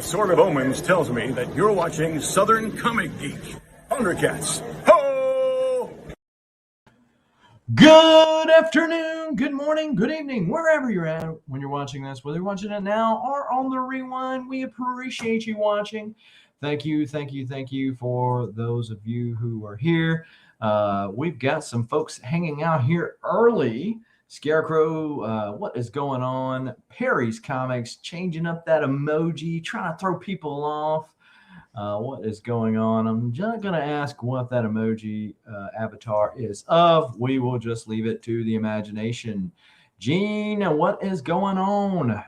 Sword of Omens tells me that you're watching Southern Comic Geek. Thundercats. Ho! Good afternoon, good morning, good evening, wherever you're at when you're watching this, whether you're watching it now or on the rewind. We appreciate you watching. Thank you for those of you who are here. We've got some folks hanging out here early. Scarecrow, what is going on? Perry's Comics, changing up that emoji, trying to throw people off. What is going on? I'm just going to ask what that emoji avatar is of. We will just leave it to the imagination. Gene, what is going on?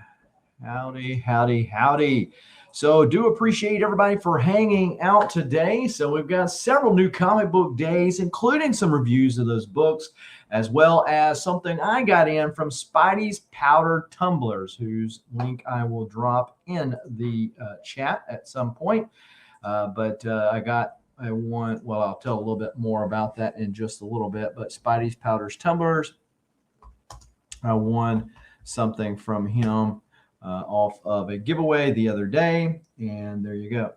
Howdy. So do appreciate everybody for hanging out today. So we've got several new comic book days, including some reviews of those books, as well as something I got in from Spidey's Powdered Tumblers, whose link I will drop in the chat at some point. But I'll tell a little bit more about that in just a little bit. But Spidey's Powdered Tumblers, I won something from him off of a giveaway the other day, and there you go.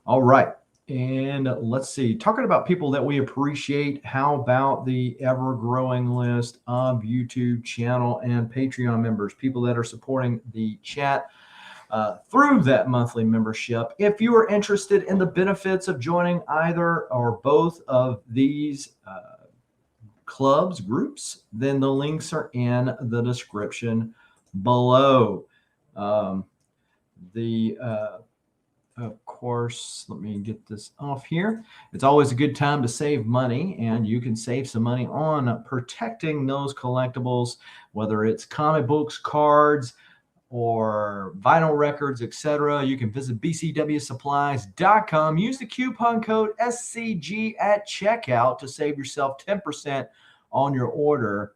All right, and let's see, talking about people that we appreciate, how about the ever-growing list of YouTube channel and Patreon members, people that are supporting the chat through that monthly membership. If you are interested in the benefits of joining either or both of these clubs, groups, then the links are in the description below. Of course, let me get this off here. It's always a good time to save money, and you can save some money on protecting those collectibles, whether it's comic books, cards, or vinyl records, etc. You can visit BCWSupplies.com. Use the coupon code SCG at checkout to save yourself 10% on your order.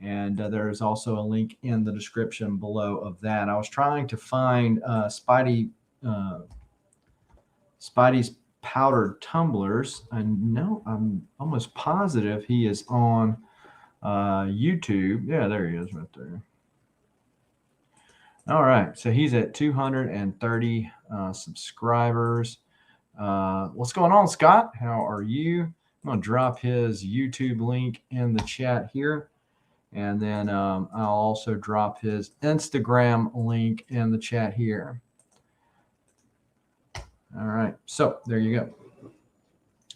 And there's also a link in the description below of that. I was trying to find Spidey's Powdered Tumblers. I know, I'm almost positive he is on YouTube. Yeah, there he is right there. All right, so he's at 230 subscribers. What's going on, Scott? How are you? I'm going to drop his YouTube link in the chat here. And then I'll also drop his Instagram link in the chat here. All right, so there you go.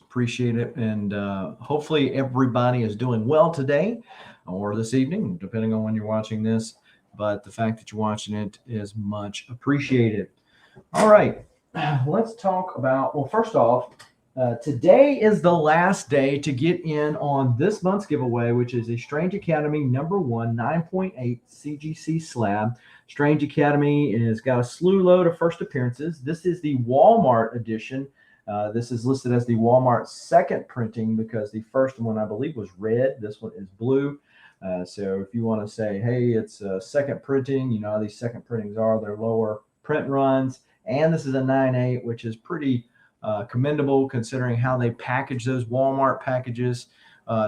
Appreciate it. And hopefully everybody is doing well today or this evening, depending on when you're watching this. But the fact that you're watching it is much appreciated. All right, let's talk about, well, first off, today is the last day to get in on this month's giveaway, which is a Strange Academy #1 9.8 CGC slab. Strange Academy has got a slew load of first appearances. This is the Walmart edition. This is listed as the Walmart second printing because the first one, I believe, was red. This one is blue. So if you want to say, hey, it's a second printing, you know how these second printings are, they're lower print runs. And this is a 9.8, which is pretty commendable considering how they package those Walmart packages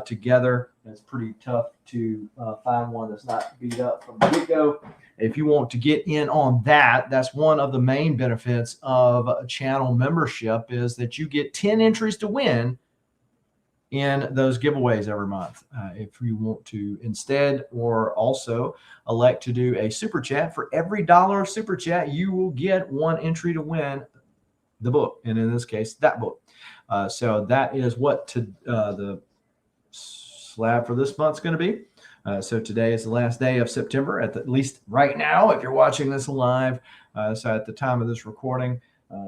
together. It's pretty tough to find one that's not beat up from the get-go. If you want to get in on that, that's one of the main benefits of a channel membership is that you get 10 entries to win in those giveaways every month. If you want to instead or also elect to do a super chat, for every $1 of super chat, you will get one entry to win the book, and in this case, that book. So that is what the slab for this month's going to be. So today is the last day of September, at least right now, if you're watching this live. So at the time of this recording.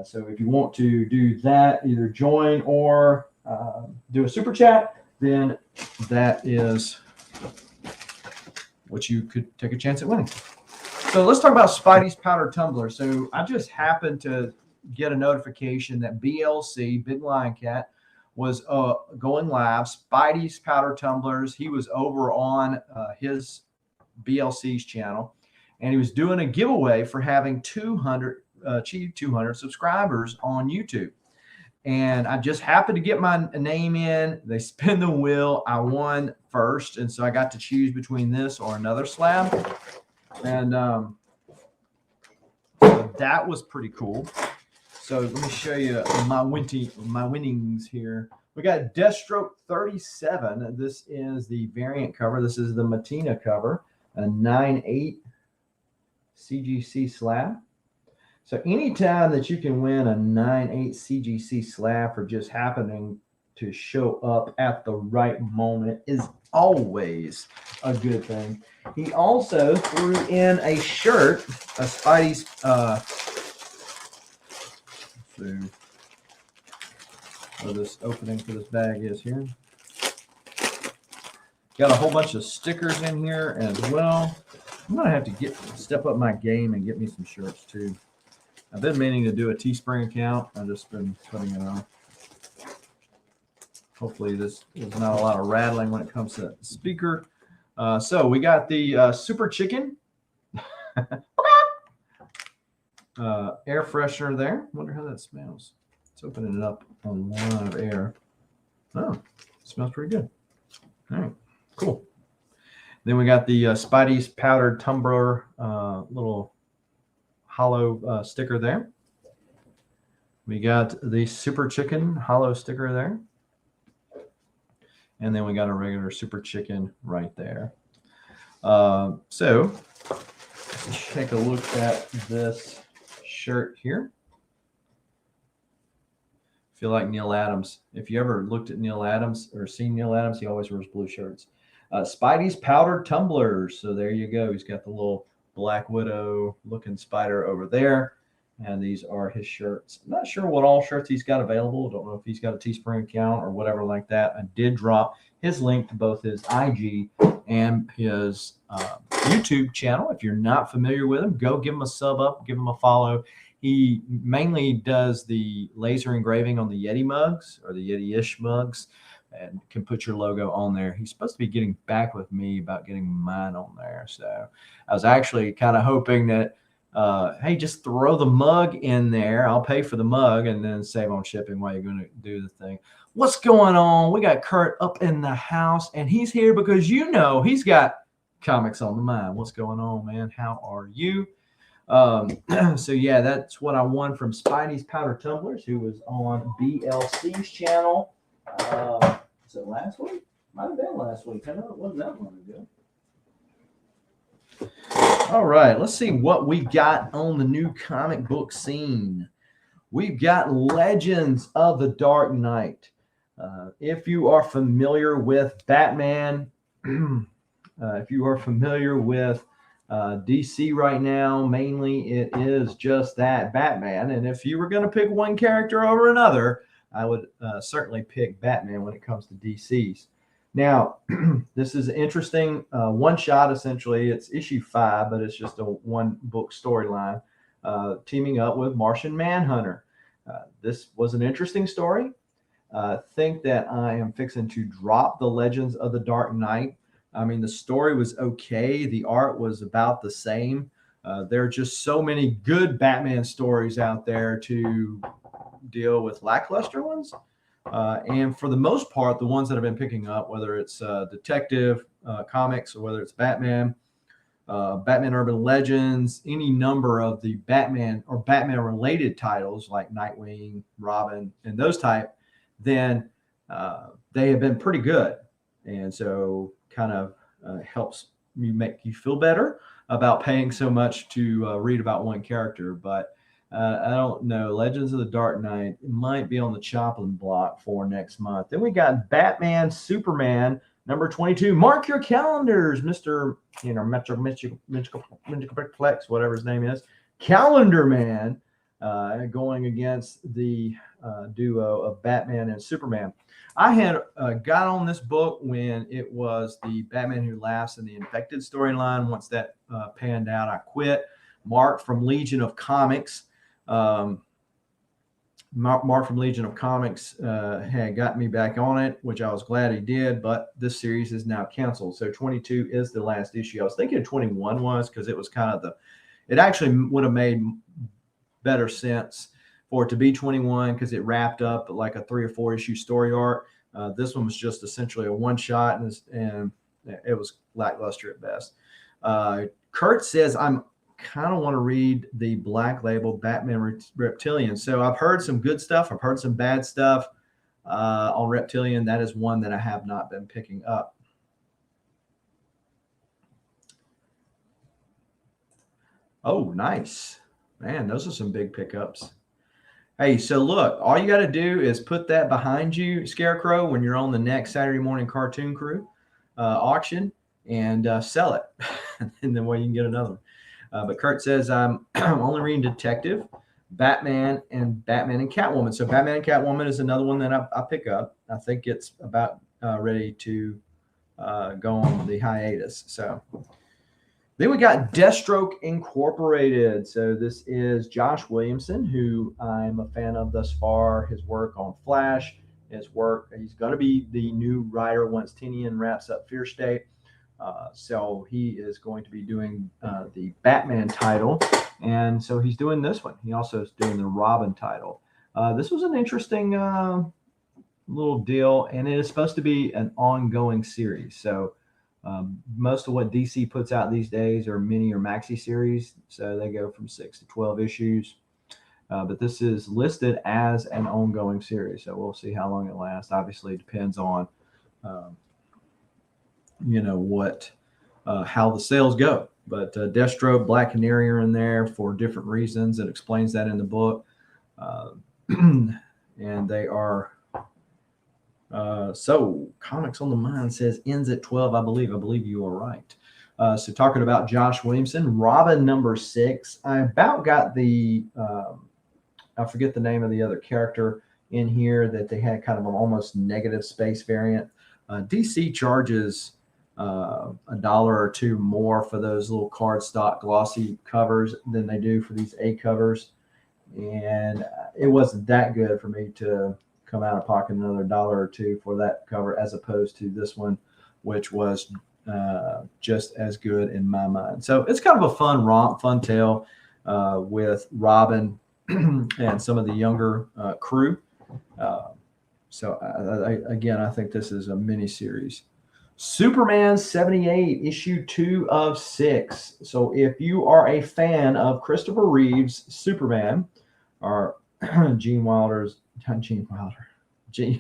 So if you want to do that, either join or do a super chat, then that is what you could take a chance at winning. So let's talk about Spidey's Powdered Tumbler. So I just happened to get a notification that BLC, Big Lion Cat, was going live. Spidey's Powdered Tumblers. He was over on his BLC's channel, and he was doing a giveaway for having 200 subscribers on YouTube. And I just happened to get my name in. They spin the wheel. I won first, and so I got to choose between this or another slab. And so that was pretty cool. So let me show you my winnings here. We got Deathstroke 37. This is the variant cover. This is the Matina cover, a 9/8 CGC slab. So anytime that you can win a 9/8 CGC slab for just happening to show up at the right moment is always a good thing. He also threw in a shirt, a Spidey's where this opening for this bag is here. Got a whole bunch of stickers in here as well. I'm gonna have to step up my game and get me some shirts too. I've been meaning to do a Teespring account. I've just been putting it on. Hopefully there's not a lot of rattling when it comes to the speaker. So we got the Super Chicken air freshener there. Wonder how that smells. It's opening it up on live air. Oh, it smells pretty good. All right, cool. Then we got the Spidey's powdered tumbler little hollow sticker there. We got the Super Chicken hollow sticker there. And then we got a regular Super Chicken right there. So let's take a look at this shirt here. Feel like Neil Adams. If you ever looked at Neil Adams or seen Neil Adams, he always wears blue shirts. Spidey's powdered tumblers. So there you go. He's got the little Black Widow looking spider over there. And these are his shirts. I'm not sure what all shirts he's got available. Don't know if he's got a Teespring account or whatever like that. I did drop his link to both his IG and his YouTube channel. If you're not familiar with him, go give him a sub up, give him a follow. He mainly does the laser engraving on the Yeti mugs or the Yeti-ish mugs and can put your logo on there. He's supposed to be getting back with me about getting mine on there. So I was actually kind of hoping that hey, just throw the mug in there. I'll pay for the mug and then save on shipping while you're going to do the thing. What's going on? We got Kurt up in the house, and he's here because you know he's got comics on the mind. What's going on, man? How are you? So yeah, that's what I won from Spidey's Powder Tumblers, who was on BLC's channel. Was it last week? Might have been last week. I know it wasn't that long ago. All right, let's see what we got on the new comic book scene. We've got Legends of the Dark Knight. If you are familiar with Batman, if you are familiar with DC right now, mainly it is just that, Batman. And if you were going to pick one character over another, I would certainly pick Batman when it comes to DC's. Now, this is interesting. One shot, essentially. It's issue 5, but it's just a one book storyline teaming up with Martian Manhunter. This was an interesting story. I think that I am fixing to drop the Legends of the Dark Knight. I mean, the story was okay. The art was about the same. There are just so many good Batman stories out there to deal with lackluster ones. And for the most part, the ones that I've been picking up, whether it's detective comics or whether it's Batman, Batman Urban Legends, any number of the Batman or Batman-related titles like Nightwing, Robin, and those type, then they have been pretty good. And so kind of helps make you feel better about paying so much to read about one character. But I don't know. Legends of the Dark Knight, it might be on the chopping block for next month. Then we got Batman Superman number 22. Mark your calendars, Mr. Metroplex, whatever his name is, Calendar Man, going against the duo of Batman and Superman. I had got on this book when it was the Batman Who Laughs and the Infected storyline. Once that panned out, I quit. Mark from Legion of Comics. Mark from Legion of Comics had got me back on it, which I was glad he did, but this series is now canceled. So 22 is the last issue. I was thinking 21 was because it was kind of it actually would have made better sense for it to be 21 because it wrapped up like a 3 or 4 issue story arc. This one was just essentially a one shot and it was lackluster at best. Kurt says, I'm kind of want to read the Black Label Batman Reptilian. So I've heard some good stuff. I've heard some bad stuff on Reptilian. That is one that I have not been picking up. Oh, nice. Man, those are some big pickups. Hey, so look, all you got to do is put that behind you, Scarecrow, when you're on the next Saturday morning Cartoon Crew auction and sell it. And then you can get another one. But Kurt says, I'm only reading Detective, Batman, and Catwoman. So Batman and Catwoman is another one that I pick up. I think it's about ready to go on the hiatus. So then we got Deathstroke Incorporated. So this is Josh Williamson, who I'm a fan of thus far. His work on Flash, his work. He's going to be the new writer once Tinian wraps up Fear State. So he is going to be doing the Batman title. And so he's doing this one. He also is doing the Robin title. This was an interesting little deal, and it is supposed to be an ongoing series. So most of what DC puts out these days are mini or maxi series, so they go from 6 to 12 issues. But this is listed as an ongoing series, so we'll see how long it lasts. Obviously, it depends on, how the sales go. But Deathstroke, Black Canary are in there for different reasons. It explains that in the book, and they are. So Comics on the Mind says ends at 12. I believe you are right. So talking about Josh Williamson, Robin number 6. I about got the, I forget the name of the other character in here that they had kind of an almost negative space variant. DC charges $1 or $2 more for those little cardstock glossy covers than they do for these A covers. And it wasn't that good for me to come out of pocket another $1 or $2 for that cover, as opposed to this one, which was just as good in my mind. So it's kind of a fun romp, fun tale with Robin and some of the younger crew. So I think this is a mini series. Superman 78, issue 2 of 6. So if you are a fan of Christopher Reeve's Superman, or Gene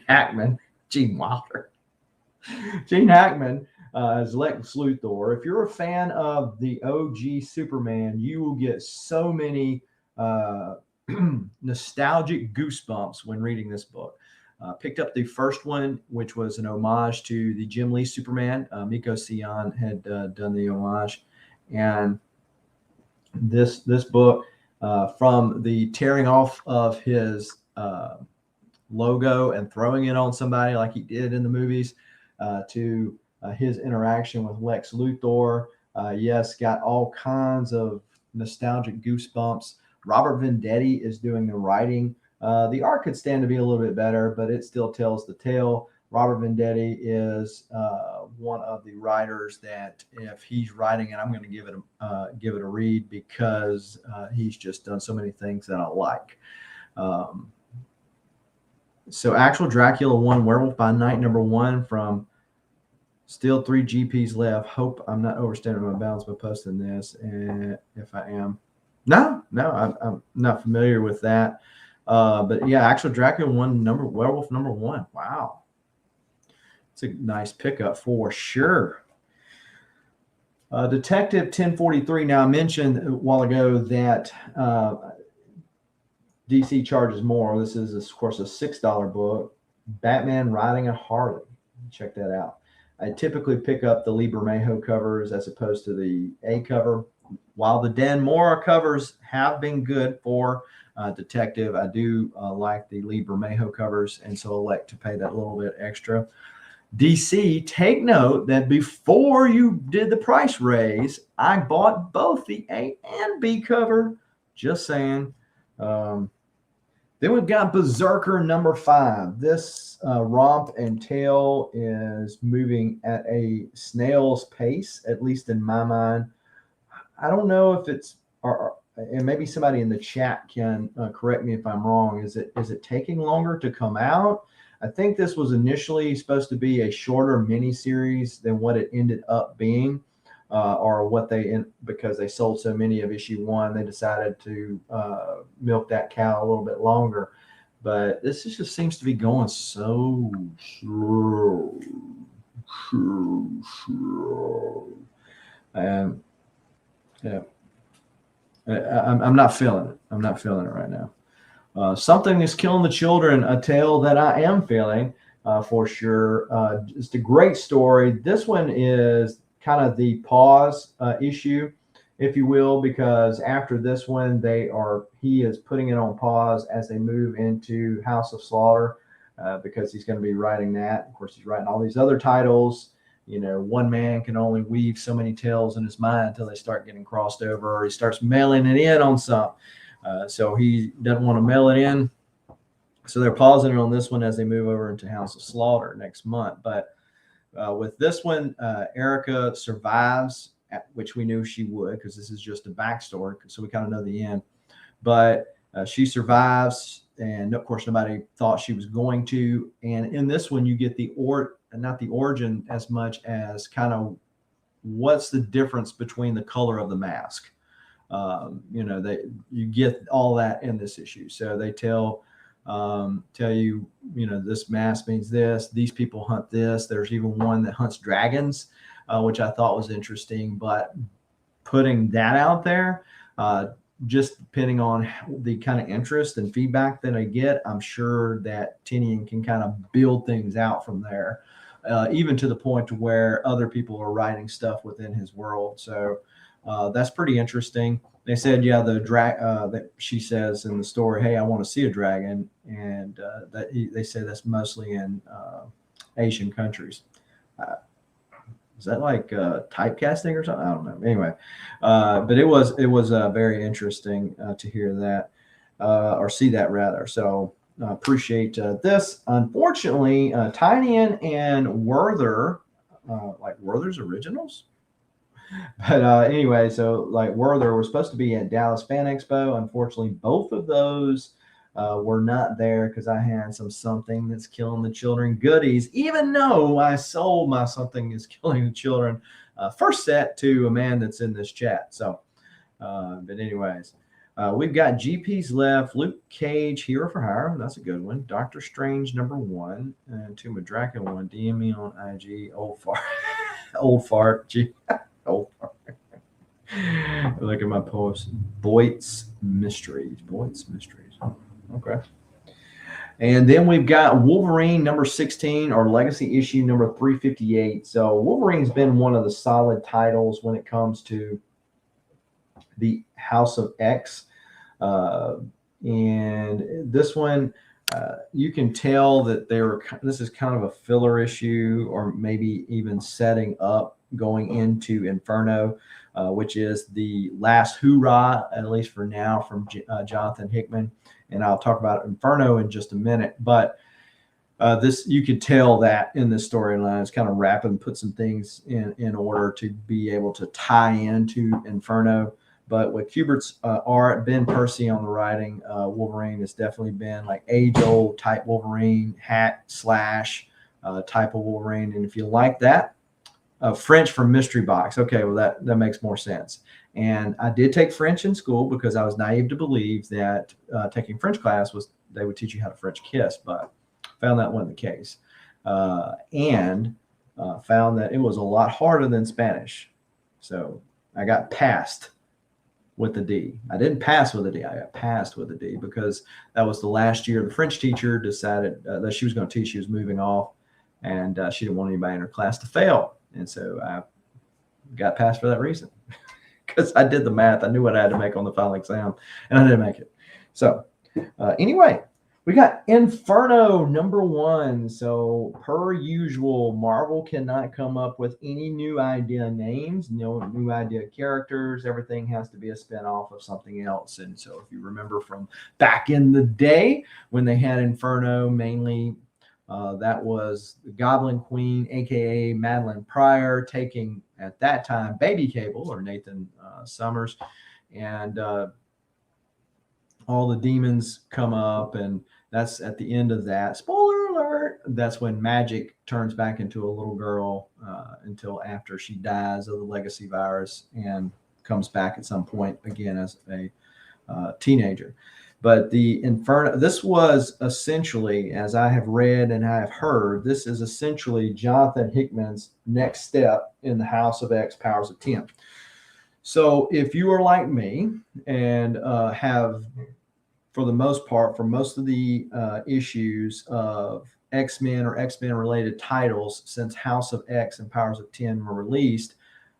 Hackman as Lex Luthor. If you're a fan of the OG Superman, you will get so many nostalgic goosebumps when reading this book. Picked up the first one, which was an homage to the Jim Lee Superman. Miko Sion had done the homage, and this book, from the tearing off of his logo and throwing it on somebody like he did in the movies, to his interaction with Lex Luthor, got all kinds of nostalgic goosebumps. Robert Venditti is doing the writing. The art could stand to be a little bit better, but it still tells the tale. Robert Venditti is one of the writers that, if he's writing it, I'm going to give it a read, because he's just done so many things that I like. So Actual Dracula 1, Werewolf by Night number 1, from still 3 GPs left. Hope I'm not overstaying my bounds by posting this. And if I am, no, I'm not familiar with that. But yeah, Actual Dracula 1, Werewolf number 1. Wow. It's a nice pickup for sure. Detective 1043. Now, I mentioned a while ago that DC charges more. This is, of course, a $6 book. Batman Riding a Harley. Check that out. I typically pick up the Lee Bermejo covers as opposed to the A cover. While the Dan Mora covers have been good for Detective, I do like the Lee Bermejo covers, and so elect to pay that little bit extra. DC, take note that before you did the price raise, I bought both the A and B cover. Just saying. Then we've got Berserker number 5. This romp and tale is moving at a snail's pace, at least in my mind. I don't know if it's, and maybe somebody in the chat can correct me if I'm wrong. Is it taking longer to come out? I think this was initially supposed to be a shorter mini series than what it ended up being. or what because they sold so many of issue 1, they decided to milk that cow a little bit longer. But this just seems to be going so slow. And yeah, I'm not feeling it. I'm not feeling it right now. Something is killing the children. A tale that I am feeling for sure. It's a great story. This one is kind of the pause issue, if you will, because after this one, he is putting it on pause as they move into House of Slaughter, because he's going to be writing that. Of course, he's writing all these other titles. One man can only weave so many tales in his mind until they start getting crossed over, or he starts mailing it in on some. So he doesn't want to mail it in. So they're pausing it on this one as they move over into House of Slaughter next month. But with this one, Erica survives, which we knew she would, because this is just a backstory. So we kind of know the end. But she survives, and of course, nobody thought she was going to. And in this one, you get not the origin as much as kind of what's the difference between the color of the mask. You get all that in this issue. So they tell you, this mask means this, these people hunt this. There's even one that hunts dragons, which I thought was interesting. But putting that out there, just depending on the kind of interest and feedback that I get, I'm sure that Tinian can kind of build things out from there, even to the point to where other people are writing stuff within his world. So that's pretty interesting. They said, yeah, the that she says in the story, hey, I want to see a dragon, and they say that's mostly in Asian countries. Is that like typecasting or something? I don't know. Anyway, but it was very interesting to hear that or see that rather. So appreciate this. Unfortunately, Tynian and Werther, like Werther's Originals. But anyway, so like Werther was supposed to be at Dallas Fan Expo. Unfortunately, both of those were not there because I had something that's killing the children goodies, even though I sold my something is killing the children first set to a man that's in this chat. So, but anyways, we've got GPs left. Luke Cage, Hero for Hire. That's a good one. Doctor Strange #1 and Tomb of Dracula 1. DM me on IG. Old fart. Old fart. Old fart. Look at my post. Boyd's Mysteries. Okay. And then we've got Wolverine #16, or Legacy issue #358. So Wolverine's been one of the solid titles when it comes to the House of X. And this one, you can tell that this is kind of a filler issue, or maybe even setting up going into Inferno, which is the last hoorah, at least for now, from Jonathan Hickman. And I'll talk about Inferno in just a minute. But this, you could tell that in this storyline, it's kind of rapid and put some things in order to be able to tie into Inferno. But with Kubert's art, Ben Percy on the writing, Wolverine has definitely been like age-old type Wolverine, hack slash type of Wolverine. And if you like that, French from Mystery Box. Okay, well, that makes more sense. And I did take French in school because I was naive to believe that taking French class they would teach you how to French kiss, but found that wasn't the case. And found that it was a lot harder than Spanish. So I got passed with the D. I didn't pass with a D. I got passed with a D because that was the last year. The French teacher decided that she was going to teach. She was moving off, and she didn't want anybody in her class to fail. And so I got passed for that reason because I did the math. I knew what I had to make on the final exam, and I didn't make it. So anyway, we got Inferno #1. So per usual, Marvel cannot come up with any new idea names, no new idea characters. Everything has to be a spinoff of something else. And so if you remember from back in the day when they had Inferno, mainly that was the Goblin Queen, aka Madeline Pryor, taking at that time Baby Cable, or Nathan Summers, and all the demons come up, and that's at the end of that. Spoiler alert, that's when Magic turns back into a little girl until after she dies of the legacy virus and comes back at some point again as a teenager. But the Inferno, this was essentially, as I have read and I have heard, this is essentially Jonathan Hickman's next step in the House of X Powers of 10. So if you are like me and have, for the most part, for most of the issues of X-Men or X-Men related titles since House of X and Powers of 10 were released,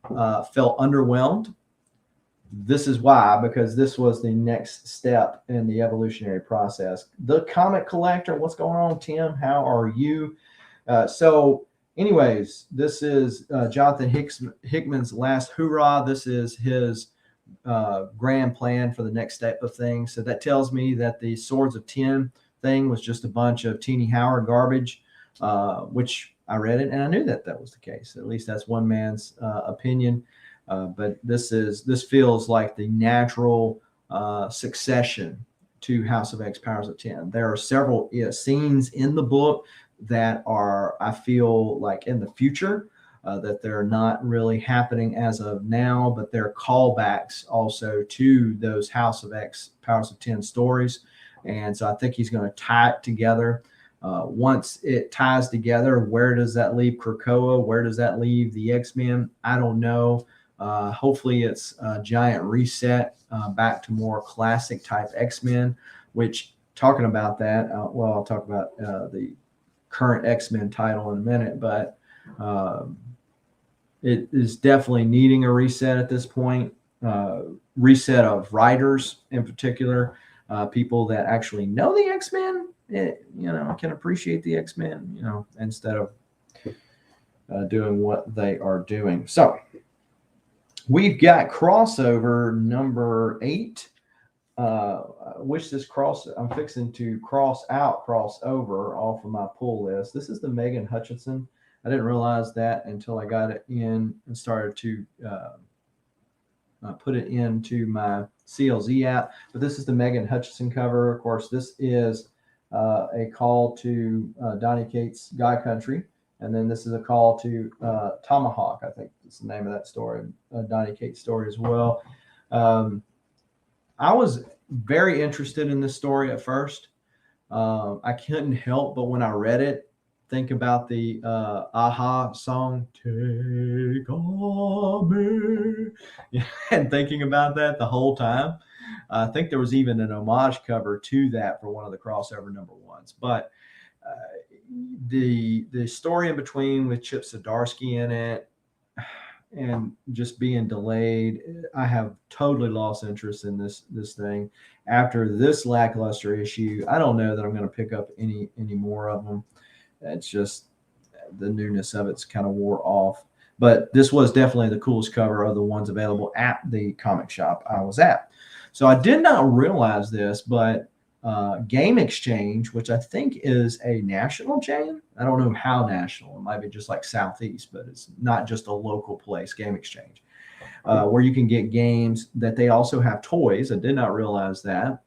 felt underwhelmed, this is why, because this was the next step in the evolutionary process. The comic collector, what's going on, Tim? How are you? So anyways, this is Jonathan Hickman's last hurrah. This is his grand plan for the next step of things. So that tells me that the Swords of 10 thing was just a bunch of Teeny Howard garbage, which I read it and I knew that that was the case. At least that's one man's opinion. But this feels like the natural succession to House of X Powers of 10. There are several scenes in the book that are, I feel like, in the future, that they're not really happening as of now, but they're callbacks also to those House of X Powers of 10 stories. And so I think he's going to tie it together. Once it ties together, where does that leave Krakoa? Where does that leave the X-Men? I don't know. Hopefully it's a giant reset back to more classic type X-Men, which, talking about that, well, I'll talk about the current X-Men title in a minute, but it is definitely needing a reset at this point. Reset of writers in particular, people that actually know the X-Men, can appreciate the X-Men, instead of doing what they are doing. So we've got crossover number 8. Wish this I'm fixing to crossover off of my pull list. This is the Megan Hutchinson. I didn't realize that until I got it in and started to put it into my CLZ app. But this is the Megan Hutchinson cover. Of course, this is a call to Donny Cates' Guy Country. And then this is a call to Tomahawk. I think it's the name of that story, Donny Cates' story as well. I was very interested in this story at first. I couldn't help but when I read it, think about the Aha song, Take On Me, and thinking about that the whole time. I think there was even an homage cover to that for one of the crossover number 1s. But the story in between with Chip Zdarsky in it and just being delayed, I have totally lost interest in this thing. After this lackluster issue, I don't know that I'm going to pick up any more of them. It's just the newness of it's kind of wore off. But this was definitely the coolest cover of the ones available at the comic shop I was at. So I did not realize this, but Game Exchange, which I think is a national chain. I don't know how national. It might be just like Southeast, but it's not just a local place, Game Exchange, where you can get games that they also have toys. I did not realize that.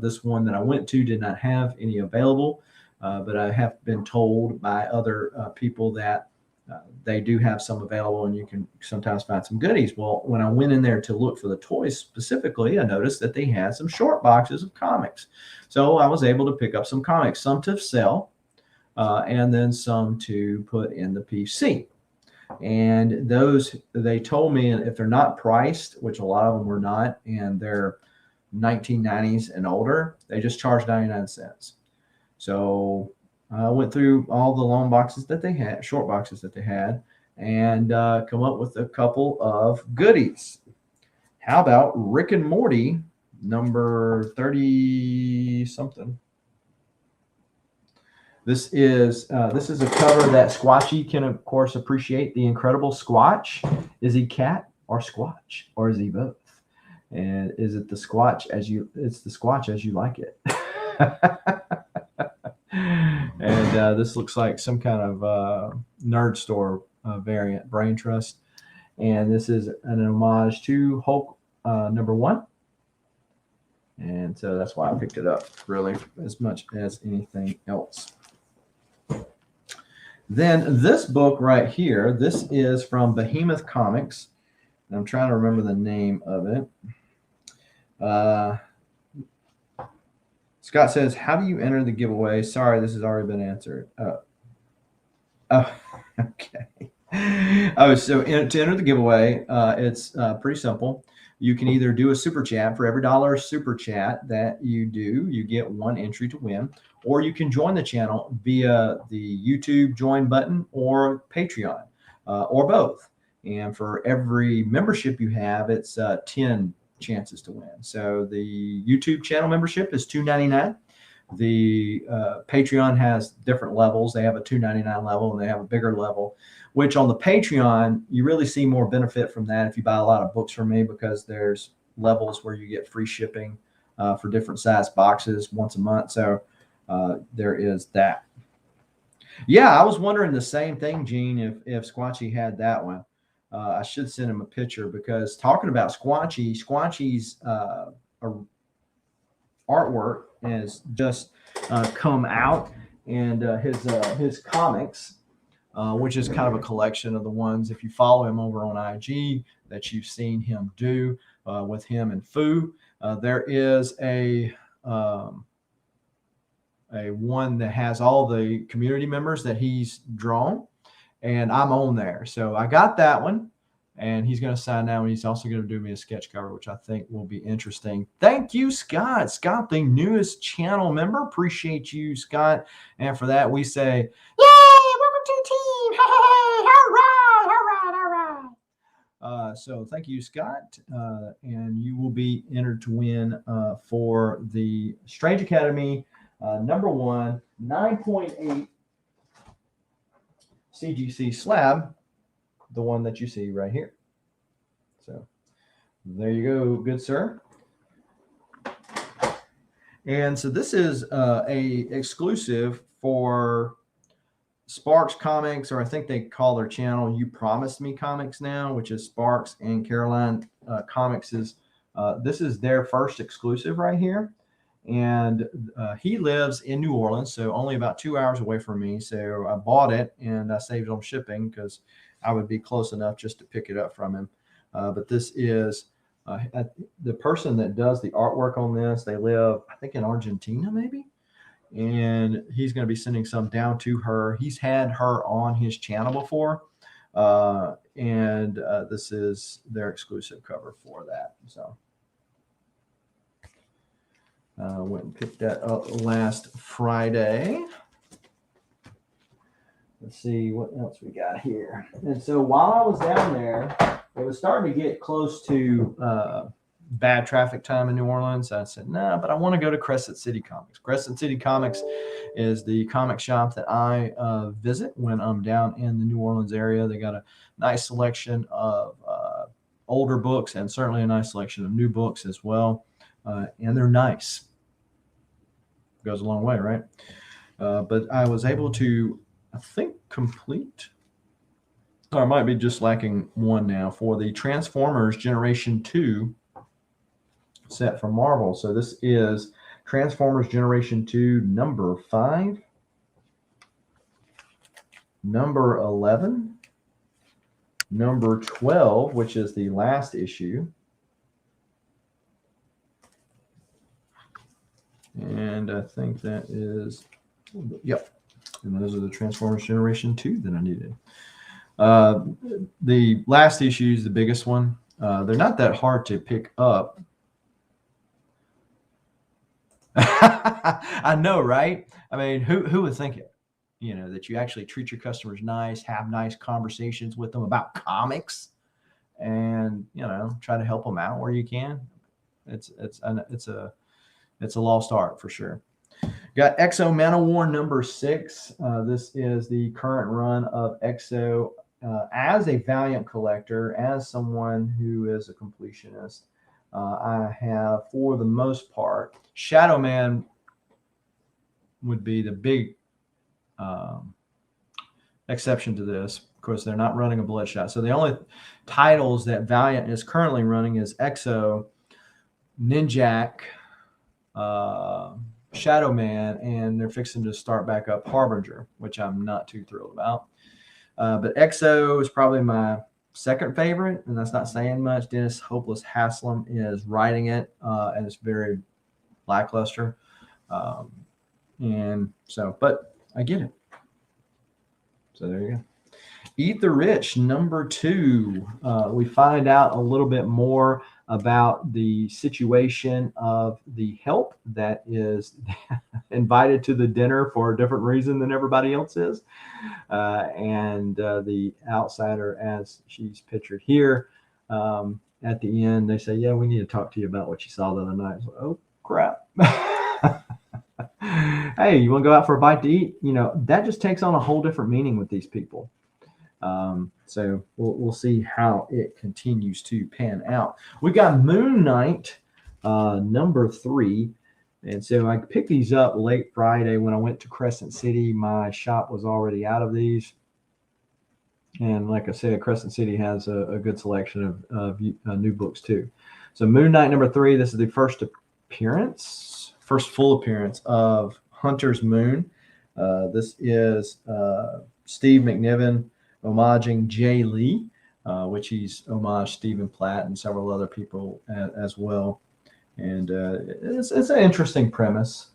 This one that I went to did not have any available, but I have been told by other people that they do have some available and you can sometimes find some goodies. Well, when I went in there to look for the toys specifically, I noticed that they had some short boxes of comics. So I was able to pick up some comics, some to sell, and then some to put in the PC. And those, they told me if they're not priced, which a lot of them were not, and they're 1990s and older, they just charge 99 cents. So I went through all the long boxes that they had, short boxes that they had, and come up with a couple of goodies. How about Rick and Morty, number 30-something? This is a cover that Squatchy can, of course, appreciate. The Incredible Squatch. Is he cat or Squatch, or is he both? And is it the Squatch as you? It's the Squatch as you like it. And this looks like some kind of nerd store variant, Brain Trust. And this is an homage to Hulk number 1. And so that's why I picked it up, really, as much as anything else. Then this book right here, this is from Behemoth Comics. I'm trying to remember the name of it. Scott says, how do you enter the giveaway? Sorry, this has already been answered. Oh, okay. So to enter the giveaway, it's pretty simple. You can either do a super chat. For every $1 super chat that you do, you get 1 entry to win, or you can join the channel via the YouTube join button or Patreon, or both. And for every membership you have, it's 10 chances to win. So the YouTube channel membership is $2.99. The Patreon has different levels. They have a $2.99 level and they have a bigger level, which on the Patreon, you really see more benefit from that if you buy a lot of books from me, because there's levels where you get free shipping for different size boxes once a month. So there is that. Yeah, I was wondering the same thing, Gene, if Squatchy had that one. I should send him a picture, because talking about Squatchy's artwork has just come out, and his comics, which is kind of a collection of the ones, if you follow him over on IG, that you've seen him do with him and Fu. There is a one that has all the community members that he's drawn, and I'm on there. So I got that one, and he's going to sign now, and he's also going to do me a sketch cover, which I think will be interesting. Thank you, Scott. Scott, the newest channel member. Appreciate you, Scott. And for that, we say, yay, welcome to the team. All right. So thank you, Scott. And you will be entered to win for the Strange Academy #1 9.8 CGC slab, the one that you see right here. So there you go, good sir. And so this is a exclusive for Sparks Comics, or I think they call their channel You Promised Me Comics now, which is Sparks and Caroline Comics. This is their first exclusive right here. And he lives in New Orleans, so only about 2 hours away from me. So I bought it, and I saved on shipping because I would be close enough just to pick it up from him. But this is the person that does the artwork on this. They live, I think, in Argentina, maybe. And he's going to be sending some down to her. He's had her on his channel before. And this is their exclusive cover for that. So went and picked that up last Friday. Let's see what else we got here. And so while I was down there, it was starting to get close to bad traffic time in New Orleans. I said, no, but I want to go to Crescent City Comics. Crescent City Comics is the comic shop that I visit when I'm down in the New Orleans area. They got a nice selection of older books, and certainly a nice selection of new books as well. And they're nice. Goes a long way, right? But I was able to, I think, complete, or I might be just lacking one now, for the Transformers Generation 2 set from Marvel. So this is Transformers Generation 2 number 5, number 11, number 12, which is the last issue. And I think that is, yep. And those are the Transformers Generation 2 that I needed. The last issue is the biggest one. They're not that hard to pick up. I know, right? I mean, who would think it? You know, that you actually treat your customers nice, have nice conversations with them about comics, and, you know, try to help them out where you can. It's a lost art for sure. Got Exo Manowar number 6. This is the current run of Exo as a Valiant collector, as someone who is a completionist. I have, for the most part, Shadow Man would be the big exception to this. Of course, they're not running a Bloodshot. So the only titles that Valiant is currently running is Exo, Ninjak, Shadow Man, and they're fixing to start back up Harbinger, which I'm not too thrilled about. But EXO is probably my second favorite, and that's not saying much. Dennis Hopeless Haslam is writing it, and it's very lackluster. And so, but I get it. So there you go. Eat the Rich, number 2. We find out a little bit more about the situation of the help that is invited to the dinner for a different reason than everybody else is. And the outsider, as she's pictured here, at the end, they say, yeah, we need to talk to you about what you saw the other night. Like, oh, crap. Hey, you want to go out for a bite to eat? You know, that just takes on a whole different meaning with these people. So we'll see how it continues to pan out. We got Moon Knight, number 3. And so I picked these up late Friday when I went to Crescent City. My shop was already out of these. And like I said, Crescent City has a good selection of new books too. So Moon Knight number 3, this is the first full appearance of Hunter's Moon. This is Steve McNiven homaging Jay Lee, which he's homaged Stephen Platt and several other people as well. And it's an interesting premise,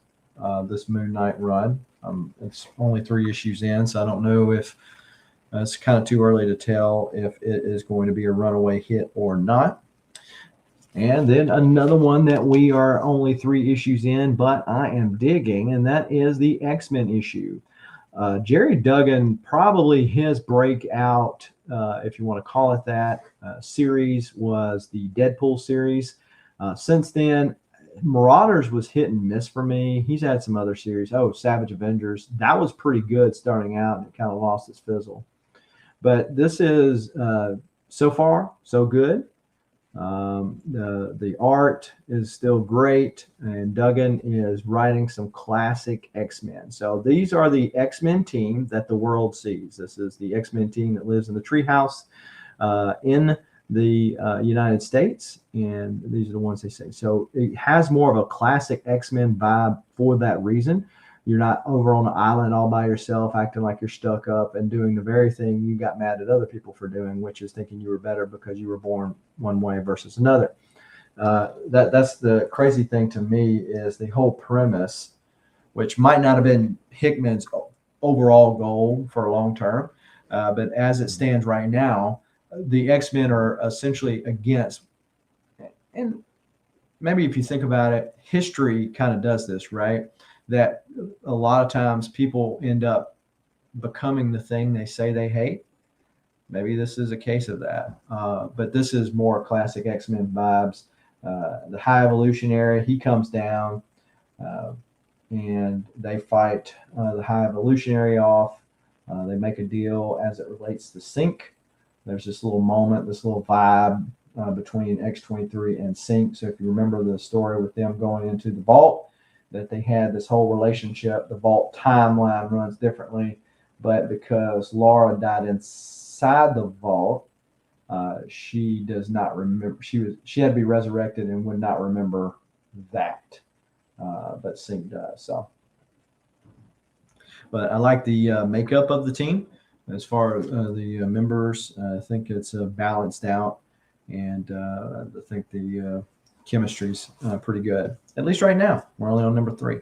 this Moon Knight run. It's only 3 issues in, so I don't know if it's kind of too early to tell if it is going to be a runaway hit or not. And then another one that we are only 3 issues in, but I am digging, and that is the X-Men issue. Jerry Duggan, probably his breakout, if you want to call it that, series was the Deadpool series. Since then, Marauders was hit and miss for me. He's had some other series. Oh, Savage Avengers. That was pretty good starting out, and it kind of lost its fizzle. But this is so far so good. The art is still great, and Duggan is writing some classic X-Men. So these are the X-Men team that the world sees. This is the X-Men team that lives in the treehouse in the United States, and these are the ones they say. So it has more of a classic X-Men vibe for that reason. You're not over on the island all by yourself acting like you're stuck up and doing the very thing you got mad at other people for doing, which is thinking you were better because you were born one way versus another. That's the crazy thing to me, is the whole premise, which might not have been Hickman's overall goal for long term, but as it stands right now, the X-Men are essentially against, and maybe if you think about it, history kind of does this, right? That a lot of times people end up becoming the thing they say they hate. Maybe this is a case of that. But this is more classic X-Men vibes. The High Evolutionary, he comes down and they fight the High Evolutionary off. They make a deal as it relates to Sync. There's this little moment, this little vibe between X-23 and Sync. So if you remember the story with them going into the vault, that they had this whole relationship. The vault timeline runs differently, but because Laura died inside the vault, she does not remember. She had to be resurrected and would not remember that, but Sync does. So, but I like the makeup of the team as far as the members. I think it's balanced out, and I think the chemistry's pretty good, at least right now. We're only on number 3.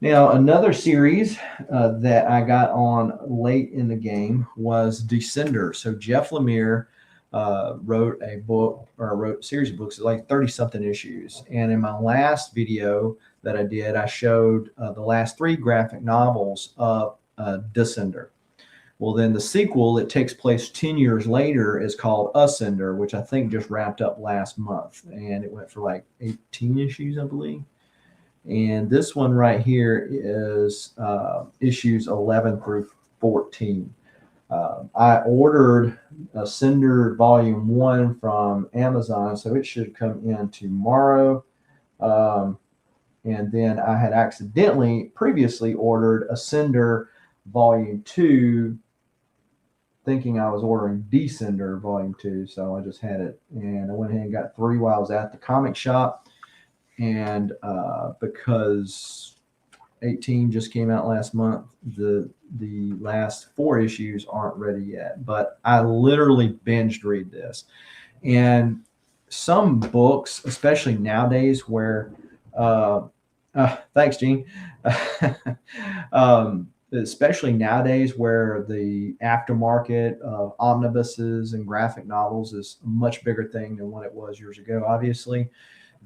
Now, another series that I got on late in the game was Descender. So Jeff Lemire wrote a book, or wrote a series of books, like 30-something issues. And in my last video that I did, I showed the last 3 graphic novels of Descender. Well, then the sequel, it takes place 10 years later, is called Ascender, which I think just wrapped up last month. And it went for like 18 issues, I believe. And this one right here is issues 11 through 14. I ordered Ascender Volume 1 from Amazon, so it should come in tomorrow. And then I had accidentally previously ordered Ascender Volume 2, thinking I was ordering Descender Volume 2, so I just had it, and I went ahead and got 3 while I was at the comic shop, and because 18 just came out last month. The last 4 issues aren't ready yet, but I literally binged read this. And some books, especially nowadays, where thanks, Gene. Especially nowadays, where the aftermarket of omnibuses and graphic novels is a much bigger thing than what it was years ago. Obviously,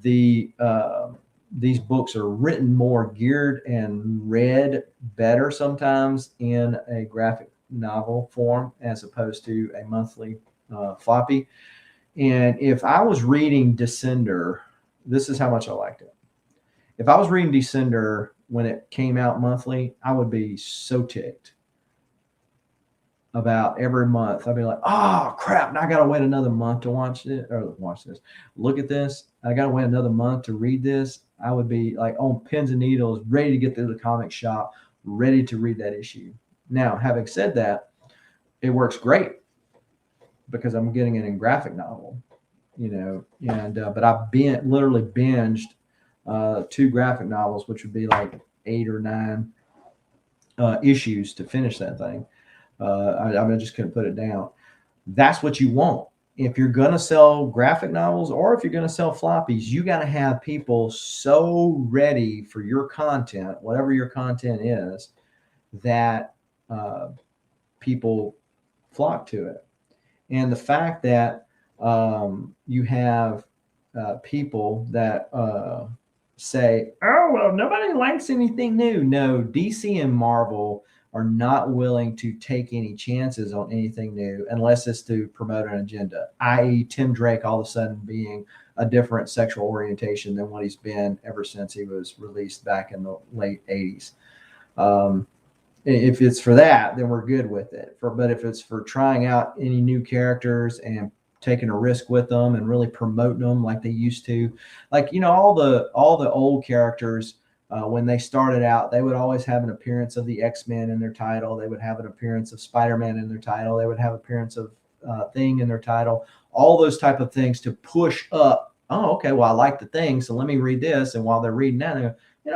these books are written more geared and read better sometimes in a graphic novel form as opposed to a monthly floppy. And if I was reading Descender, this is how much I liked it. If I was reading Descender when it came out monthly, I would be so ticked about every month. I'd be like, oh crap, now I gotta wait another month to watch this. Look at this. I gotta wait another month to read this. I would be like on pins and needles, ready to get through the comic shop, ready to read that issue. Now, having said that, it works great because I'm getting it in graphic novel, and but I've literally binged 2 graphic novels, which would be like 8 or 9 issues to finish that thing. I just couldn't put it down. That's what you want. If you're going to sell graphic novels or if you're going to sell floppies, you got to have people so ready for your content, whatever your content is, that people flock to it. And the fact that you have people that say, oh, well, nobody likes anything new. No, DC and Marvel are not willing to take any chances on anything new unless it's to promote an agenda, i.e. Tim Drake all of a sudden being a different sexual orientation than what he's been ever since he was released back in the late 80s. If it's for that, then we're good with it. But if it's for trying out any new characters and taking a risk with them and really promoting them like they used to, like, all the old characters, when they started out, they would always have an appearance of the xmen in their title. They would have an appearance of Spider-Man in their title. They would have appearance of Thing in their title. All those type of things to push up. Oh, okay, well, I like the Thing, so let me read this. And while they're reading that, they go,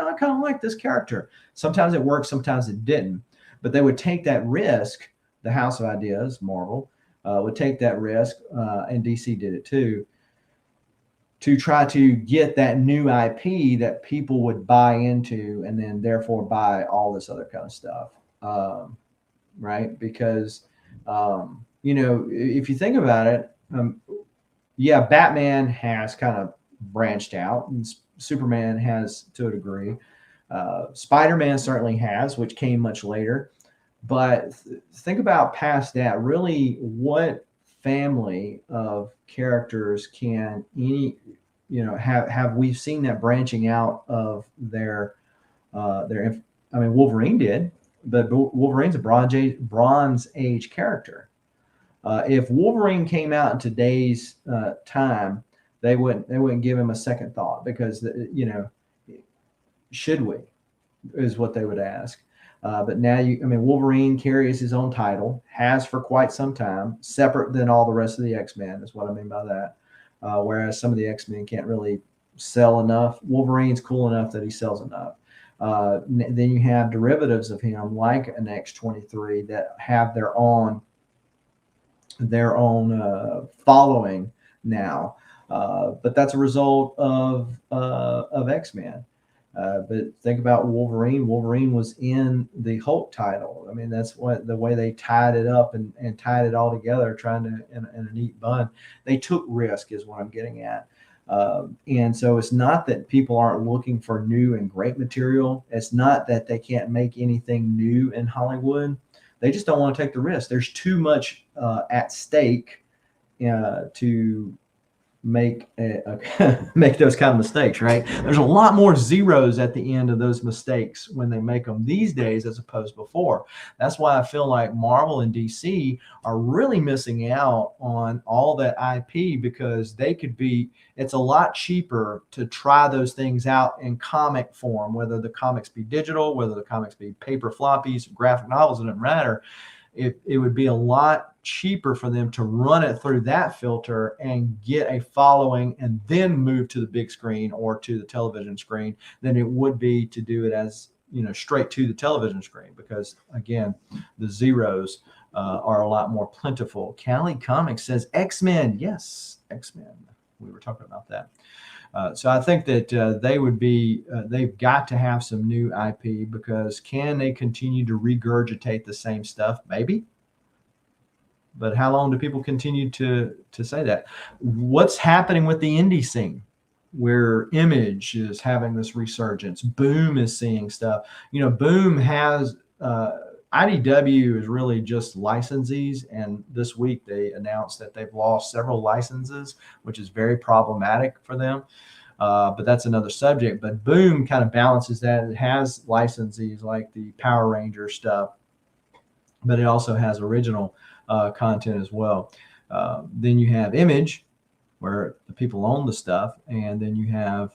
I kind of like this character. Sometimes it worked, sometimes it didn't. But they would take that risk. The House of Ideas, Marvel, would take that risk, and DC did it too, to try to get that new IP that people would buy into and then therefore buy all this other kind of stuff. Right? Because, if you think about it, Batman has kind of branched out, and Superman has to a degree. Spider-Man certainly has, which came much later. But think about past that. Really, what family of characters can have we seen that branching out of their Wolverine did, but Wolverine's a Bronze Age character. If Wolverine came out in today's time, they wouldn't give him a second thought, because should we, is what they would ask. But now Wolverine carries his own title, has for quite some time, separate than all the rest of the X-Men, is what I mean by that. Whereas some of the X-Men can't really sell enough. Wolverine's cool enough that he sells enough. Then you have derivatives of him like an X-23 that have their own following now. But that's a result of X-Men. But think about Wolverine. Wolverine was in the Hulk title. That's the way they tied it up and tied it all together, trying to in a neat bun. They took risk, is what I'm getting at. And so it's not that people aren't looking for new and great material. It's not that they can't make anything new in Hollywood. They just don't want to take the risk. There's too much at stake to make make those kind of mistakes, right? There's a lot more zeros at the end of those mistakes when they make them these days as opposed to before. That's why I feel like Marvel and DC are really missing out on all that IP, because it's a lot cheaper to try those things out in comic form, whether the comics be digital, whether the comics be paper floppies, graphic novels, it doesn't matter. It would be a lot cheaper for them to run it through that filter and get a following and then move to the big screen or to the television screen than it would be to do it as straight to the television screen, because again, the zeros are a lot more plentiful. Cali Comics says X-Men. Yes, X-Men. We were talking about that. So I think that they've got to have some new IP, because can they continue to regurgitate the same stuff? Maybe. But how long do people continue to say that? What's happening with the indie scene, where Image is having this resurgence? Boom is seeing stuff. Boom has IDW is really just licensees, and this week they announced that they've lost several licenses, which is very problematic for them. But that's another subject. But Boom kind of balances that. It has licensees like the Power Ranger stuff, but it also has original content as well. Then you have Image, where the people own the stuff, and then you have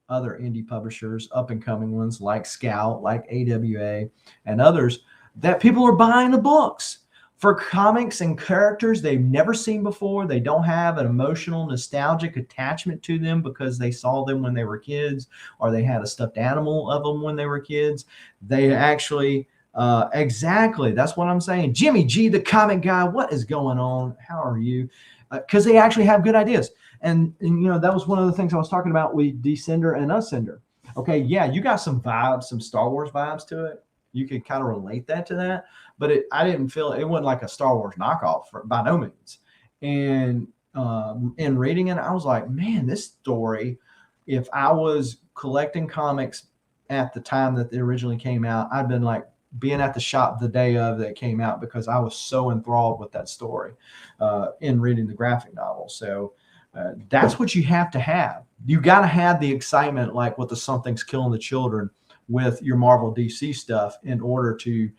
other indie publishers, up and coming ones like Scout, like AWA, and others, that people are buying the books for comics and characters they've never seen before. They don't have an emotional, nostalgic attachment to them because they saw them when they were kids, or they had a stuffed animal of them when they were kids. They actually, exactly, that's what I'm saying. Jimmy G, the comic guy, what is going on? How are you? Because they actually have good ideas. And that was one of the things I was talking about with Descender and Ascender. Okay, yeah, you got some vibes, some Star Wars vibes to it. You could kind of relate that to that, but I didn't feel it wasn't like a Star Wars knockoff by no means. And in reading it, I was like, man, this story, if I was collecting comics at the time that they originally came out, I'd been like being at the shop the day of that it came out, because I was so enthralled with that story in reading the graphic novel. So that's what you have to have. You got to have the excitement, like with the Something's Killing the Children, with your Marvel DC stuff, in order to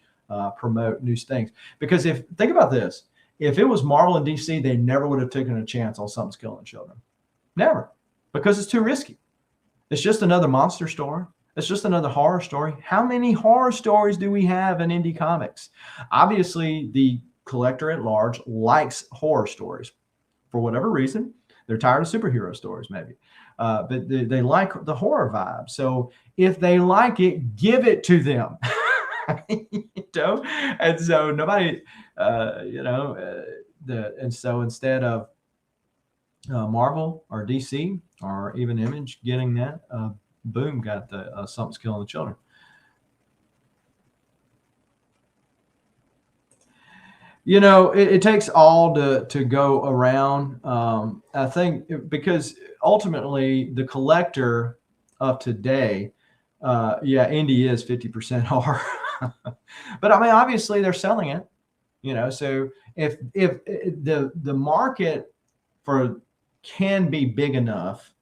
promote new things. Because think about this, if it was Marvel and DC, they never would have taken a chance on Something's Killing the Children. Never. Because it's too risky. It's just another monster story. It's just another horror story. How many horror stories do we have in indie comics? Obviously, the collector at large likes horror stories for whatever reason. They're tired of superhero stories, maybe. But they like the horror vibe. So if they like it, give it to them. And so nobody, and so instead of Marvel or DC or even Image getting that, Boom got the Something's Killing the Children. It takes all to go around. I think because ultimately the collector of today, indie is 50% horror. But I mean, obviously they're selling it, so if the market can be big enough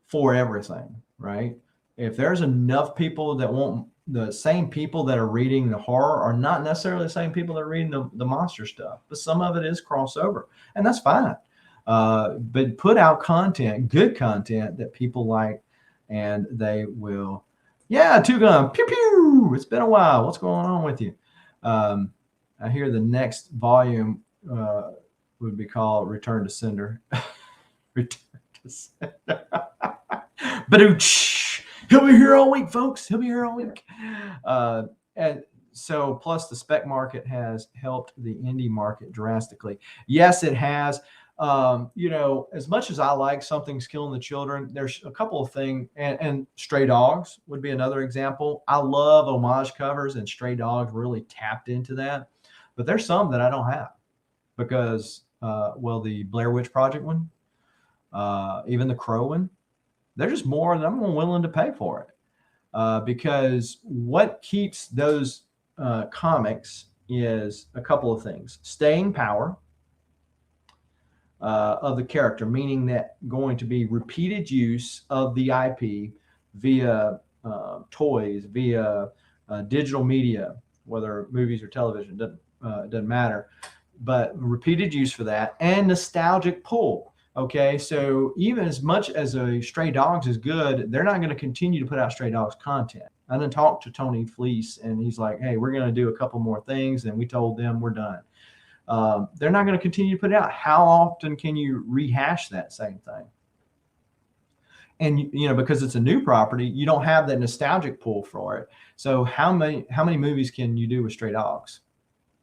for everything, right? If there's enough people that want, the same people that are reading the horror are not necessarily the same people that are reading the monster stuff, but some of it is crossover, and that's fine. But put out content, good content that people like, and they will. Yeah, Two Gun, pew pew. It's been a while. What's going on with you? I hear the next volume would be called Return to Sender. Return to Sender. Badooch. He'll be here all week, folks. He'll be here all week. And so, plus the spec market has helped the indie market drastically. Yes, it has. As much as I like Something's Killing the Children, there's a couple of things, and Stray Dogs would be another example. I love homage covers, and Stray Dogs really tapped into that. But there's some that I don't have because, the Blair Witch Project one, even the Crow one, they're just more than I'm willing to pay for it. Because what keeps those comics is a couple of things: staying power of the character, meaning that going to be repeated use of the IP via toys, via digital media, whether movies or television, doesn't matter, but repeated use for that, and nostalgic pull. Okay, so even as much as a Stray Dogs is good, they're not going to continue to put out Stray Dogs content. I then talked to Tony Fleece, and he's like, hey, we're going to do a couple more things, and we told them we're done. They're not going to continue to put it out. How often can you rehash that same thing? And because it's a new property, you don't have that nostalgic pull for it. So how many movies can you do with Stray Dogs?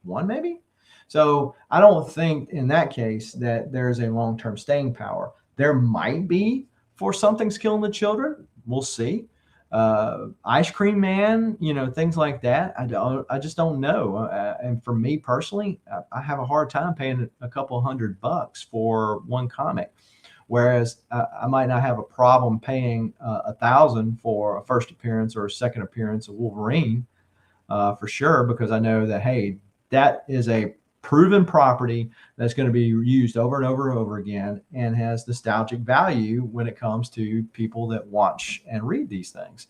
One, maybe. So I don't think in that case that there's a long-term staying power. There might be for Something's Killing the Children. We'll see. Ice Cream Man, things like that. I just don't know. And for me personally, I have a hard time paying a couple $100 for one comic. Whereas I might not have a problem paying $1,000 for a first appearance or a second appearance of Wolverine, for sure, because I know that, hey, that is a proven property that's going to be used over and over and over again and has nostalgic value when it comes to people that watch and read these things.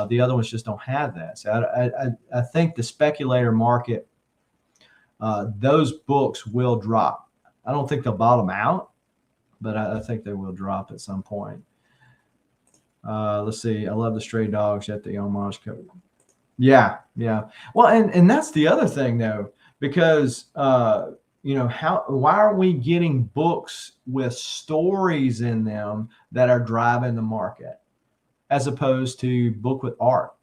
The other ones just don't have that. So I think the speculator market, those books will drop. I don't think they'll bottom out, but I think they will drop at some point. Let's see. I love the Stray Dogs at the homage cover. Yeah. Well, and that's the other thing though, because why are we getting books with stories in them that are driving the market, as opposed to book with art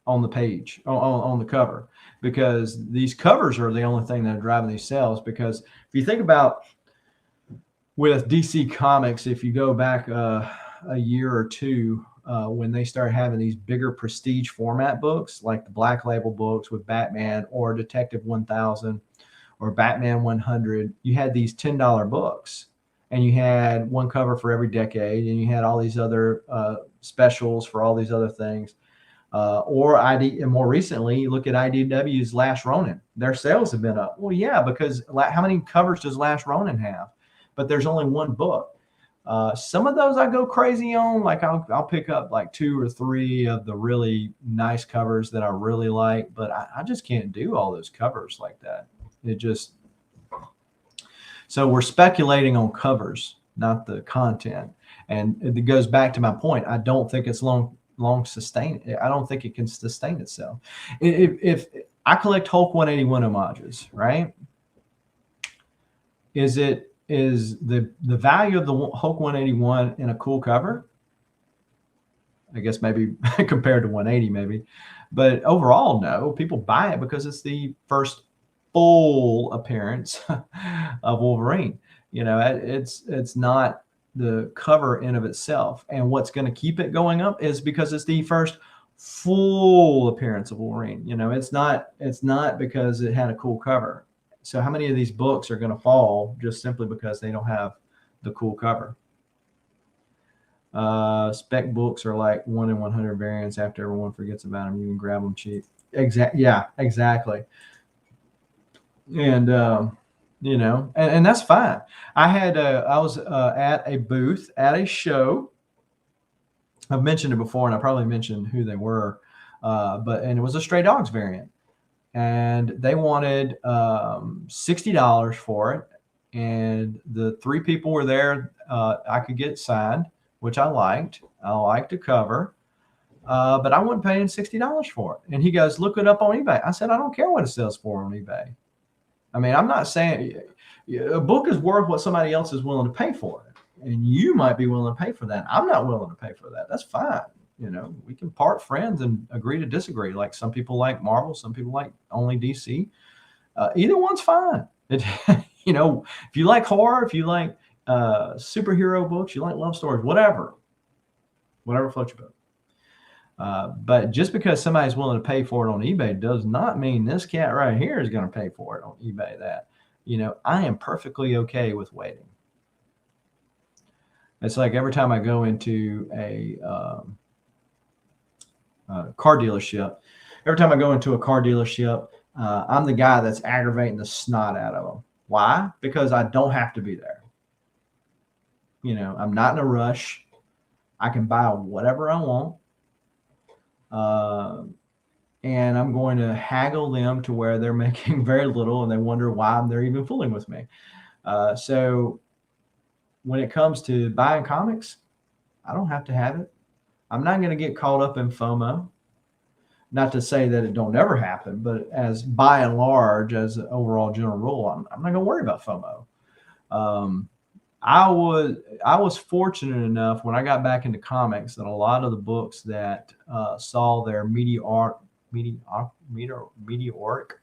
on the page, on the cover? Because these covers are the only thing that are driving these sales. Because if you think about with DC Comics, if you go back a year or two, when they started having these bigger prestige format books, like the Black Label books with Batman or Detective 1000 or Batman 100, you had these $10 books, and you had one cover for every decade, and you had all these other specials for all these other things. And more recently, you look at IDW's Last Ronin. Their sales have been up. Well, yeah, because how many covers does Last Ronin have? But there's only one book. Some of those I go crazy on. Like I'll pick up like 2 or 3 of the really nice covers that I really like, but I just can't do all those covers like that. So we're speculating on covers, not the content. And it goes back to my point. I don't think it's long sustain. I don't think it can sustain itself. If I collect Hulk 181 homages, right? Is the value of the Hulk 181 in a cool cover? I guess maybe compared to 180, maybe. But overall, no. People buy it because it's the first full appearance of Wolverine. It's not the cover in of itself. And what's going to keep it going up is because it's the first full appearance of Wolverine. It's not because it had a cool cover. So how many of these books are going to fall just simply because they don't have the cool cover? Spec books are like 1 in 100 variants. After everyone forgets about them, you can grab them cheap. Exactly. And and that's fine. I was at a booth at a show. I've mentioned it before, and I probably mentioned who they were, and it was a Stray Dogs variant, and they wanted $60 for it. And the 3 people were there. I could get signed, which I liked. I liked the cover, but I wasn't paying $60 for it. And he goes, "Look it up on eBay." I said, "I don't care what it sells for on eBay." I mean, I'm not saying a book is worth what somebody else is willing to pay for it. And you might be willing to pay for that. I'm not willing to pay for that. That's fine. We can part friends and agree to disagree. Like some people like Marvel, some people like only DC. Either one's fine. If you like horror, if you like superhero books, you like love stories, whatever floats your boat. But just because somebody's willing to pay for it on eBay does not mean this cat right here is going to pay for it on eBay. I am perfectly okay with waiting. It's like every time I go into a car dealership, I'm the guy that's aggravating the snot out of them. Why? Because I don't have to be there. I'm not in a rush. I can buy whatever I want. And I'm going to haggle them to where they're making very little and they wonder why they're even fooling with me. So when it comes to buying comics, I don't have to have it. I'm not going to get caught up in FOMO. Not to say that it don't ever happen, but as by and large, as an overall general rule, I'm not going to worry about FOMO. I was fortunate enough when I got back into comics that a lot of the books that saw their meteoric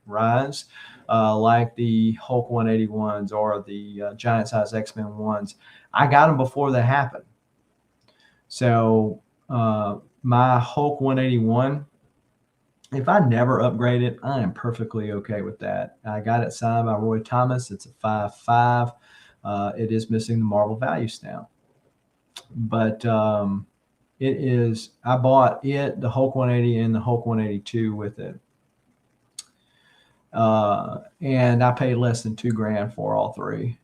rise, like the Hulk 181s or the giant size X-Men ones, I got them before that happened. So my Hulk 181, if I never upgrade it, I am perfectly okay with that. I got it signed by Roy Thomas. It's a 5.5. It is missing the Marvel value stamp, but it is. I bought it, the Hulk 180 and the Hulk 182 with it, and I paid less than $2,000 for all three.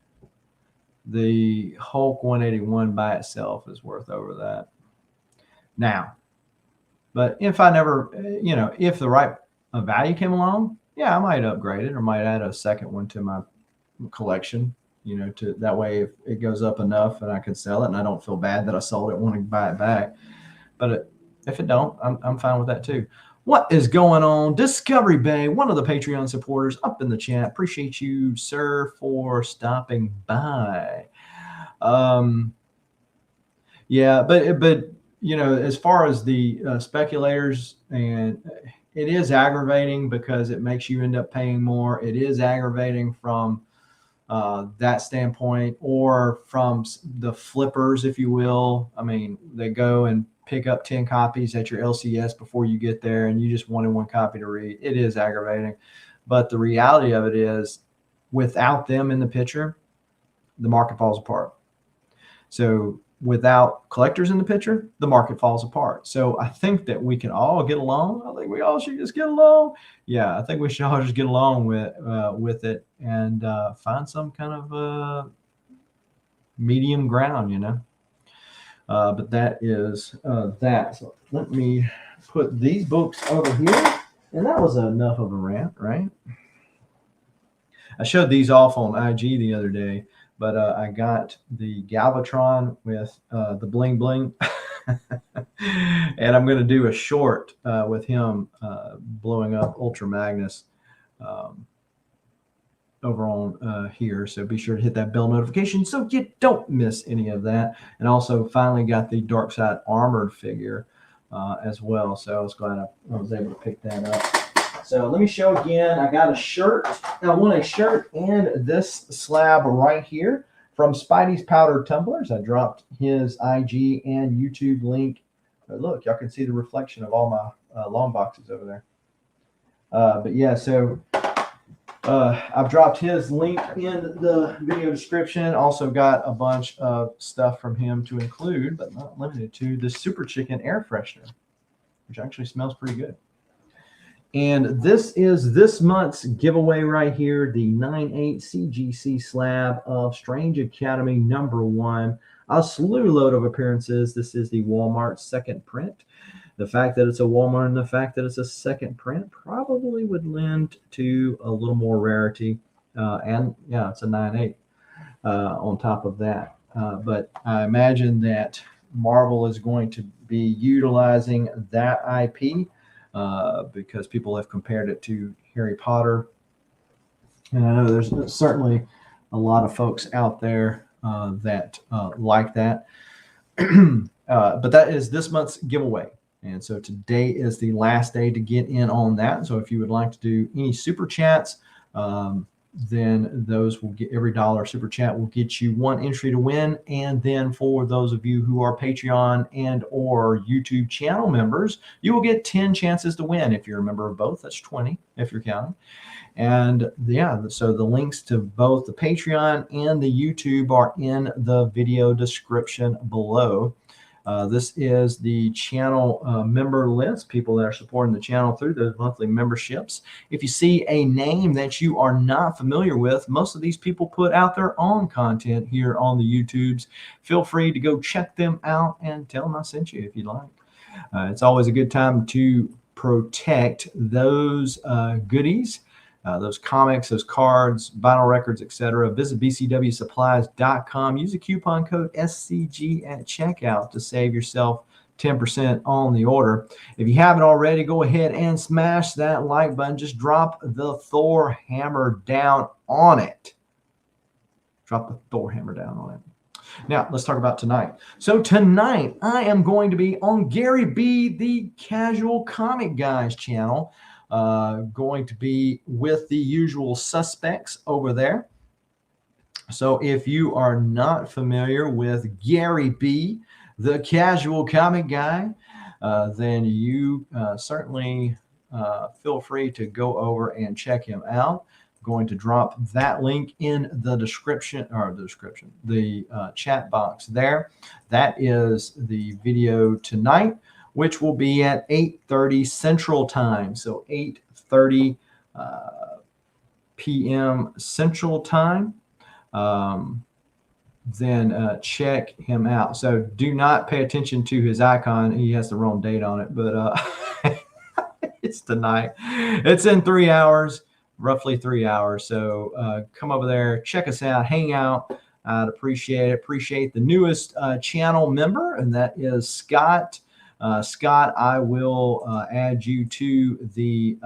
The Hulk 181 by itself is worth over that now. But if I never, if the right value came along, yeah, I might upgrade it or might add a second one to my collection. To that way, if it goes up enough and I can sell it and I don't feel bad that I sold it, want to buy it back. But if it don't, I'm fine with that too. What is going on? Discovery Bay, one of the Patreon supporters up in the chat. Appreciate you, sir, for stopping by. Yeah, but as far as the speculators, and it is aggravating because it makes you end up paying more. It is aggravating from that standpoint, or from the flippers, if you will. I mean, they go and pick up 10 copies at your LCS before you get there, and you just wanted one copy to read. It is aggravating. But the reality of it is, without them in the picture, the market falls apart. So without collectors in the picture, the market falls apart. So I think that we can all get along. I think we all should just get along. Yeah, I think we should all just get along with it and find some kind of medium ground, But that is that. So let me put these books over here. And that was enough of a rant, right? I showed these off on IG the other day. But I got the Galvatron with the bling bling, and I'm going to do a short with him blowing up Ultra Magnus over on here. So be sure to hit that bell notification so you don't miss any of that. And also finally got the Darkseid armored figure as well. So I was glad I was able to pick that up. So let me show again. I got a shirt. I won a shirt and this slab right here from Spidey's Powdered Tumblers. I dropped his IG and YouTube link. Look, y'all can see the reflection of all my long boxes over there. But yeah, so I've dropped his link in the video description. Also got a bunch of stuff from him to include, but not limited to, the Super Chicken air freshener, which actually smells pretty good. And this is this month's giveaway right here, the 9/8 CGC slab of Strange Academy #1. A slew load of appearances. This is the Walmart second print. The fact that it's a Walmart and the fact that it's a second print probably would lend to a little more rarity. And yeah, it's a 9/8 on top of that. But I imagine that Marvel is going to be utilizing that IP. Because people have compared it to Harry Potter. And I know there's certainly a lot of folks out there that like that. But that is this month's giveaway. And so today is the last day to get in on that. So if you would like to do any super chats, then those will get, every dollar super chat will get you one entry to win. And then for those of you who are Patreon and or YouTube channel members, you will get 10 chances to win. If you're a member of both, that's 20 if you're counting. And yeah, so the links to both the Patreon and the YouTube are in the video description below. This is the channel member list, people that are supporting the channel through those monthly memberships. If you see a name that you are not familiar with, most of these people put out their own content here on the YouTubes. Feel free to go check them out and tell them I sent you if you'd like. It's always a good time to protect those goodies. Those comics, those cards, vinyl records, etc. Visit BCWSupplies.com. Use the coupon code SCG at checkout to save yourself 10% on the order. If you haven't already, go ahead and smash that like button. Just drop the Thor hammer down on it. Drop the Thor hammer down on it. Now, let's talk about tonight. So tonight, I am going to be on Gary B, the Casual Comic Guys channel. Going to be with the usual suspects over there. So if you are not familiar with Gary B, the Casual Comic Guy, then you certainly feel free to go over and check him out. Going to drop that link in the description, the chat box there. That is the video tonight, which will be at 8:30 Central Time. So 8:30 p.m. Central Time. Then check him out. So do not pay attention to his icon. He has the wrong date on it, but it's tonight. It's in 3 hours. Roughly 3 hours. So come over there, check us out, hang out. I'd appreciate it. Appreciate the newest channel member, and that is Scott. Scott, I will add you to the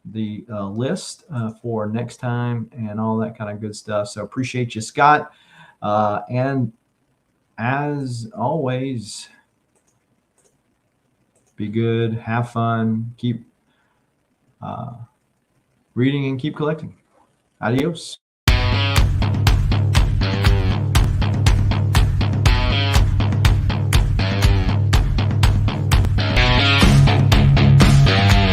list for next time and all that kind of good stuff. So appreciate you, Scott. And as always, be good, have fun, keep reading and keep collecting. Adios.